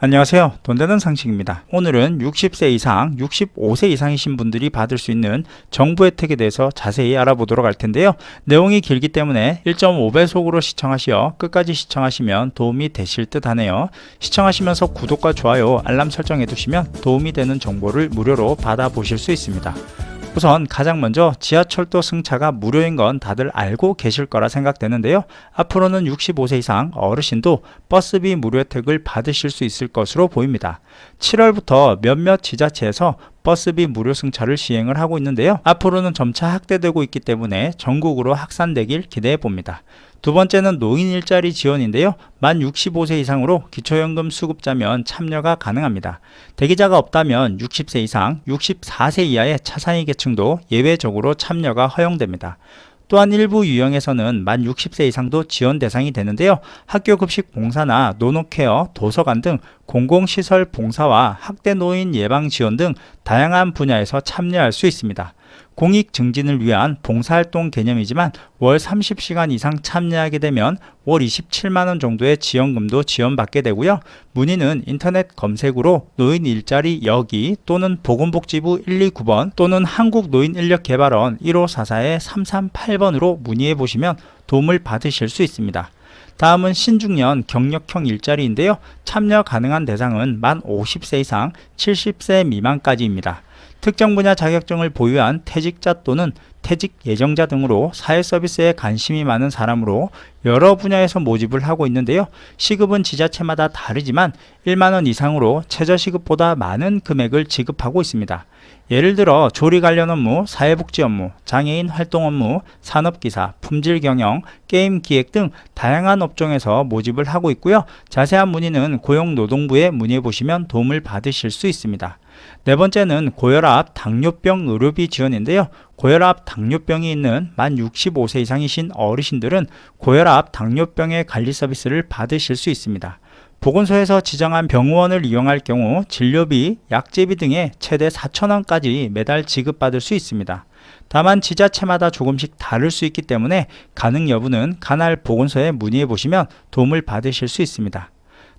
안녕하세요. 돈되는 상식입니다. 오늘은 60세 이상, 65세 이상이신 분들이 받을 수 있는 정부 혜택에 대해서 자세히 알아보도록 할 텐데요. 내용이 길기 때문에 1.5배속으로 시청하시어 끝까지 시청하시면 도움이 되실 듯 하네요. 시청하시면서 구독과 좋아요, 알람 설정해 두시면 도움이 되는 정보를 무료로 받아보실 수 있습니다. 우선 가장 먼저 지하철도 승차가 무료인 건 다들 알고 계실 거라 생각되는데요. 앞으로는 65세 이상 어르신도 버스비 무료 혜택을 받으실 수 있을 것으로 보입니다. 7월부터 몇몇 지자체에서 버스비 무료 승차를 시행을 하고 있는데요. 앞으로는 점차 확대되고 있기 때문에 전국으로 확산되길 기대해 봅니다. 두 번째는 노인 일자리 지원인데요. 만 65세 이상으로 기초연금 수급자면 참여가 가능합니다. 대기자가 없다면 60세 이상, 64세 이하의 차상위 계층도 예외적으로 참여가 허용됩니다. 또한 일부 유형에서는 만 60세 이상도 지원 대상이 되는데요. 학교급식 봉사나 노노케어, 도서관 등 공공시설 봉사와 학대 노인 예방 지원 등 다양한 분야에서 참여할 수 있습니다. 공익 증진을 위한 봉사활동 개념이지만 월 30시간 이상 참여하게 되면 월 27만원 정도의 지원금도 지원받게 되고요. 문의는 인터넷 검색으로 노인 일자리 여기 또는 보건복지부 129번 또는 한국노인인력개발원 1544-338번으로 문의해 보시면 도움을 받으실 수 있습니다. 다음은 신중년 경력형 일자리인데요. 참여 가능한 대상은 만 50세 이상 70세 미만까지입니다. 특정 분야 자격증을 보유한 퇴직자 또는 퇴직 예정자 등으로 사회 서비스에 관심이 많은 사람으로 여러 분야에서 모집을 하고 있는데요. 시급은 지자체마다 다르지만 1만원 이상으로 최저시급보다 많은 금액을 지급하고 있습니다. 예를 들어 조리 관련 업무, 사회복지 업무, 장애인 활동 업무, 산업기사, 품질경영, 게임 기획 등 다양한 업종에서 모집을 하고 있고요. 자세한 문의는 고용노동부에 문의해 보시면 도움을 받으실 수 있습니다. 네 번째는 고혈압, 당뇨병 의료비 지원인데요. 고혈압, 당뇨병이 있는 만 65세 이상이신 어르신들은 고혈압, 당뇨병의 관리 서비스를 받으실 수 있습니다. 보건소에서 지정한 병원을 이용할 경우 진료비, 약제비 등의 최대 4,000원까지 매달 지급받을 수 있습니다. 다만 지자체마다 조금씩 다를 수 있기 때문에 가능 여부는 관할 보건소에 문의해 보시면 도움을 받으실 수 있습니다.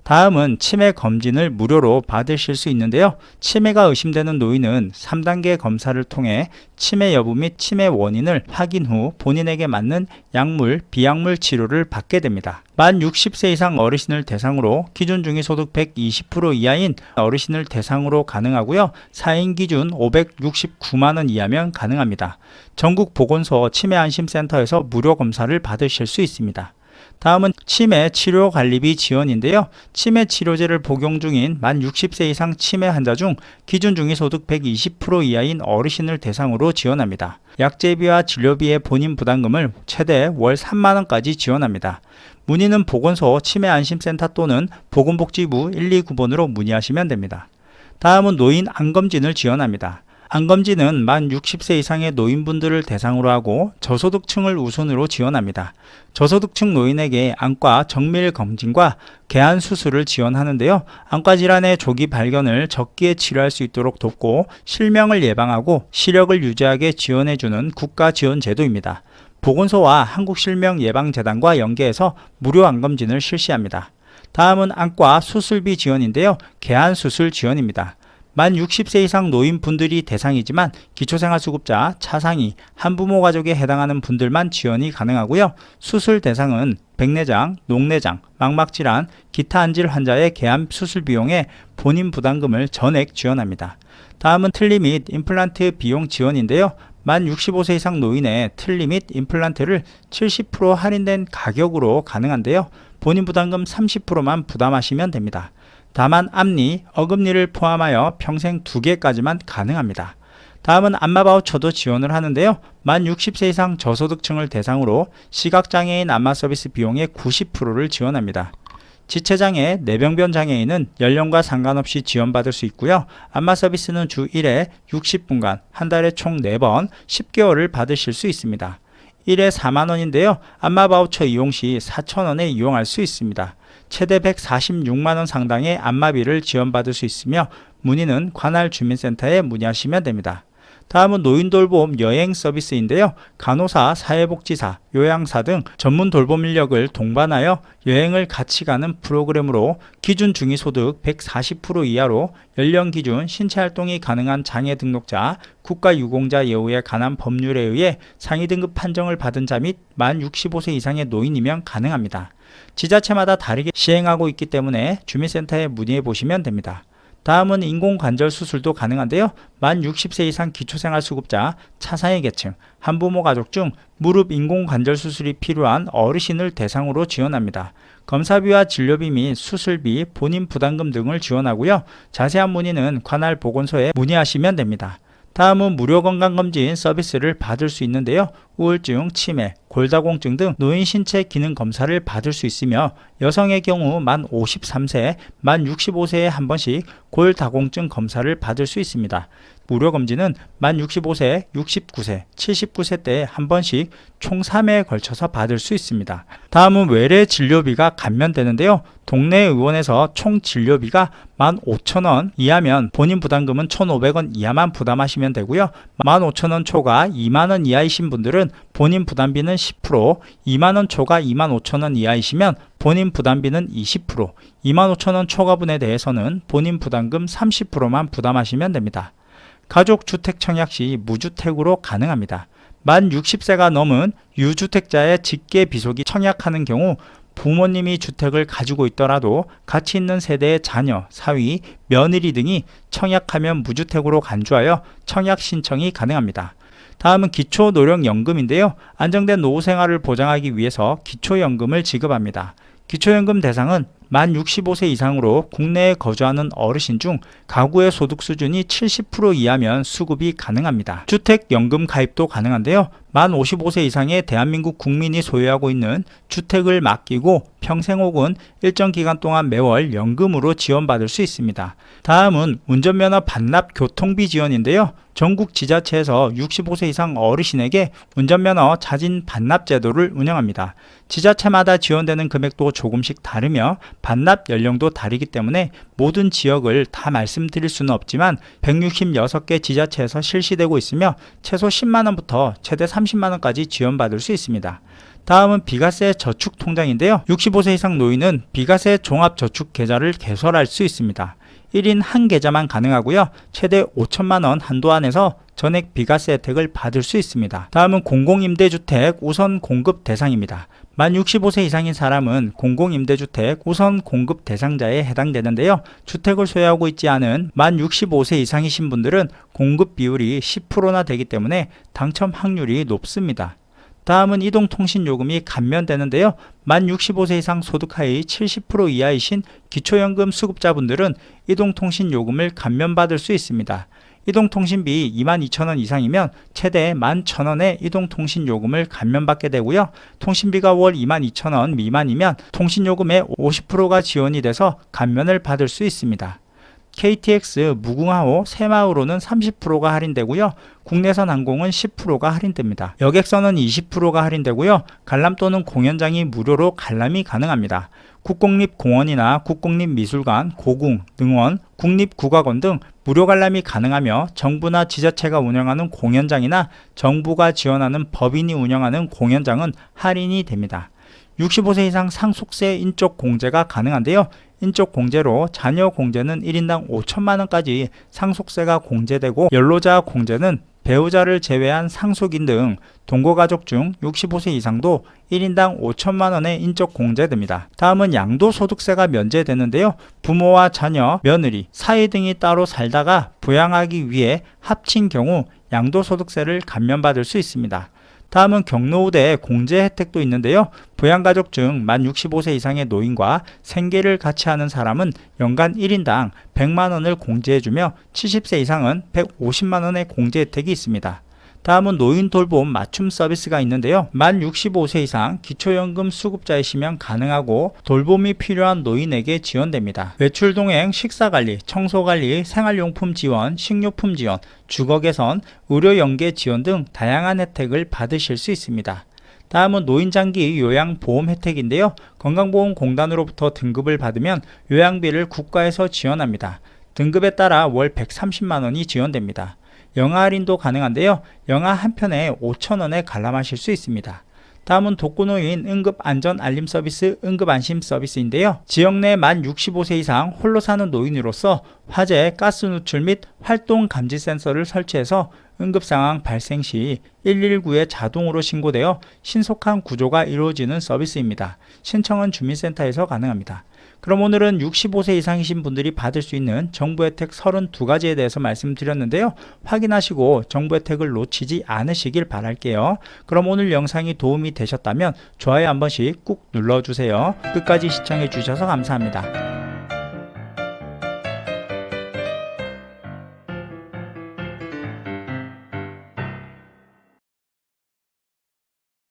다음은 치매 검진을 무료로 받으실 수 있는데요. 치매가 의심되는 노인은 3단계 검사를 통해 치매 여부 및 치매 원인을 확인 후 본인에게 맞는 약물, 비약물 치료를 받게 됩니다. 만 60세 이상 어르신을 대상으로 기준 중위소득 120% 이하인 어르신을 대상으로 가능하고요. 4인 기준 569만원 이하면 가능합니다. 전국 보건소 치매안심센터에서 무료 검사를 받으실 수 있습니다. 다음은 치매 치료관리비 지원인데요. 치매 치료제를 복용 중인 만 60세 이상 치매 환자 중 기준 중위소득 120% 이하인 어르신을 대상으로 지원합니다. 약제비와 진료비의 본인 부담금을 최대 월 3만원까지 지원합니다. 문의는 보건소 치매안심센터 또는 보건복지부 129번으로 문의하시면 됩니다. 다음은 노인 암검진을 지원합니다. 암검진은 만 60세 이상의 노인분들을 대상으로 하고 저소득층을 우선으로 지원합니다. 저소득층 노인에게 안과 정밀 검진과 개안 수술을 지원하는데요. 안과 질환의 조기 발견을 적기에 치료할 수 있도록 돕고 실명을 예방하고 시력을 유지하게 지원해주는 국가 지원 제도입니다. 보건소와 한국실명예방재단과 연계해서 무료 암검진을 실시합니다. 다음은 안과 수술비 지원인데요. 개안 수술 지원입니다. 만 60세 이상 노인분들이 대상이지만 기초생활수급자, 차상위, 한부모 가족에 해당하는 분들만 지원이 가능하고요. 수술 대상은 백내장, 녹내장, 망막질환, 기타 안질 환자의 개암 수술 비용에 본인 부담금을 전액 지원합니다. 다음은 틀니 및 임플란트 비용 지원인데요. 만 65세 이상 노인의 틀니 및 임플란트를 70% 할인된 가격으로 가능한데요. 본인 부담금 30%만 부담하시면 됩니다. 다만 앞니, 어금니를 포함하여 평생 2개까지만 가능합니다. 다음은 안마바우처도 지원을 하는데요. 만 60세 이상 저소득층을 대상으로 시각장애인 안마 서비스 비용의 90%를 지원합니다. 지체장애, 뇌병변 장애인은 연령과 상관없이 지원받을 수 있고요. 안마 서비스는 주 1회 60분간 한 달에 총 4번 10개월을 받으실 수 있습니다. 1회 4만원인데요. 안마바우처 이용 시 4,000원에 이용할 수 있습니다. 최대 146만원 상당의 안마비를 지원받을 수 있으며 문의는 관할 주민센터에 문의하시면 됩니다. 다음은 노인 돌봄 여행 서비스인데요. 간호사, 사회복지사, 요양사 등 전문 돌봄 인력을 동반하여 여행을 같이 가는 프로그램으로 기준 중위소득 140% 이하로 연령 기준 신체 활동이 가능한 장애 등록자, 국가유공자 예우에 관한 법률에 의해 상위 등급 판정을 받은 자 및 만 65세 이상의 노인이면 가능합니다. 지자체마다 다르게 시행하고 있기 때문에 주민센터에 문의해 보시면 됩니다. 다음은 인공관절 수술도 가능한데요. 만 60세 이상 기초생활수급자, 차상위 계층, 한부모 가족 중 무릎 인공관절 수술이 필요한 어르신을 대상으로 지원합니다. 검사비와 진료비 및 수술비, 본인 부담금 등을 지원하고요. 자세한 문의는 관할 보건소에 문의하시면 됩니다. 다음은 무료 건강검진 서비스를 받을 수 있는데요. 우울증, 치매, 골다공증 등 노인 신체 기능 검사를 받을 수 있으며 여성의 경우 만 53세, 만 65세에 한 번씩 골다공증 검사를 받을 수 있습니다. 무료 검진은 만 65세, 69세, 79세 때 한 번씩 총 3회에 걸쳐서 받을 수 있습니다. 다음은 외래 진료비가 감면되는데요. 동네 의원에서 총 진료비가 15,000원 이하면 본인 부담금은 1,500원 이하만 부담하시면 되고요. 15,000원 초과 2만원 이하이신 분들은 본인 부담비는 10%, 2만원 초과 25,000원 이하이시면 본인 부담비는 20%, 25,000원 초과분에 대해서는 본인 부담금 30%만 부담하시면 됩니다. 가족주택 청약 시 무주택으로 가능합니다. 만 60세가 넘은 유주택자의 직계비속이 청약하는 경우 부모님이 주택을 가지고 있더라도 같이 있는 세대의 자녀, 사위, 며느리 등이 청약하면 무주택으로 간주하여 청약 신청이 가능합니다. 다음은 기초노령연금인데요. 안정된 노후생활을 보장하기 위해서 기초연금을 지급합니다. 기초연금 대상은 만 65세 이상으로 국내에 거주하는 어르신 중 가구의 소득 수준이 70% 이하면 수급이 가능합니다. 주택연금 가입도 가능한데요. 만 55세 이상의 대한민국 국민이 소유하고 있는 주택을 맡기고 평생 혹은 일정 기간 동안 매월 연금으로 지원받을 수 있습니다. 다음은 운전면허 반납 교통비 지원인데요. 전국 지자체에서 65세 이상 어르신에게 운전면허 자진 반납 제도를 운영합니다. 지자체마다 지원되는 금액도 조금씩 다르며 반납 연령도 다르기 때문에 모든 지역을 다 말씀드릴 수는 없지만 166개 지자체에서 실시되고 있으며 최소 10만원부터 최대 30만원까지 지원받을 수 있습니다. 다음은 비과세 저축통장인데요. 65세 이상 노인은 비과세 종합저축계좌를 개설할 수 있습니다. 1인 한 계좌만 가능하고요. 최대 5천만원 한도 안에서 전액 비과세 혜택을 받을 수 있습니다. 다음은 공공임대주택 우선 공급 대상입니다. 만 65세 이상인 사람은 공공임대주택 우선 공급 대상자에 해당되는데요. 주택을 소유하고 있지 않은 만 65세 이상이신 분들은 공급 비율이 10%나 되기 때문에 당첨 확률이 높습니다. 다음은 이동통신요금이 감면되는데요. 만 65세 이상 소득하위 70% 이하이신 기초연금 수급자분들은 이동통신요금을 감면받을 수 있습니다. 이동통신비 22,000원 이상이면 최대 11,000원의 이동통신요금을 감면받게 되고요. 통신비가 월 22,000원 미만이면 통신요금의 50%가 지원이 돼서 감면을 받을 수 있습니다. KTX, 무궁화호, 새마을호는 30%가 할인되고요. 국내선 항공은 10%가 할인됩니다. 여객선은 20%가 할인되고요. 관람 또는 공연장이 무료로 관람이 가능합니다. 국공립공원이나 국공립미술관, 고궁, 능원, 국립국악원 등 무료 관람이 가능하며 정부나 지자체가 운영하는 공연장이나 정부가 지원하는 법인이 운영하는 공연장은 할인이 됩니다. 65세 이상 상속세 인적 공제가 가능한데요. 인적 공제로 자녀 공제는 1인당 5천만원까지 상속세가 공제되고 연로자 공제는 배우자를 제외한 상속인 등 동거가족 중 65세 이상도 1인당 5천만원의 인적 공제됩니다. 다음은 양도소득세가 면제되는데요. 부모와 자녀, 며느리, 사위 등이 따로 살다가 부양하기 위해 합친 경우 양도소득세를 감면받을 수 있습니다. 다음은 경로우대 공제 혜택도 있는데요. 부양가족 중 만 65세 이상의 노인과 생계를 같이 하는 사람은 연간 1인당 100만원을 공제해주며 70세 이상은 150만원의 공제 혜택이 있습니다. 다음은 노인 돌봄 맞춤 서비스가 있는데요. 만 65세 이상 기초연금 수급자이시면 가능하고 돌봄이 필요한 노인에게 지원됩니다. 외출 동행, 식사관리, 청소관리, 생활용품 지원, 식료품 지원, 주거 개선, 의료 연계 지원 등 다양한 혜택을 받으실 수 있습니다. 다음은 노인장기 요양보험 혜택인데요. 건강보험공단으로부터 등급을 받으면 요양비를 국가에서 지원합니다. 등급에 따라 월 130만원이 지원됩니다. 영화 할인도 가능한데요. 영화 한 편에 5,000원에 관람하실 수 있습니다. 다음은 독거노인 응급안전 알림 서비스 응급안심 서비스인데요. 지역 내 만 65세 이상 홀로 사는 노인으로서 화재, 가스 누출 및 활동 감지 센서를 설치해서 응급상황 발생 시 119에 자동으로 신고되어 신속한 구조가 이루어지는 서비스입니다. 신청은 주민센터에서 가능합니다. 그럼 오늘은 65세 이상이신 분들이 받을 수 있는 정부 혜택 32가지에 대해서 말씀드렸는데요. 확인하시고 정부 혜택을 놓치지 않으시길 바랄게요. 그럼 오늘 영상이 도움이 되셨다면 좋아요 한 번씩 꾹 눌러주세요. 끝까지 시청해 주셔서 감사합니다.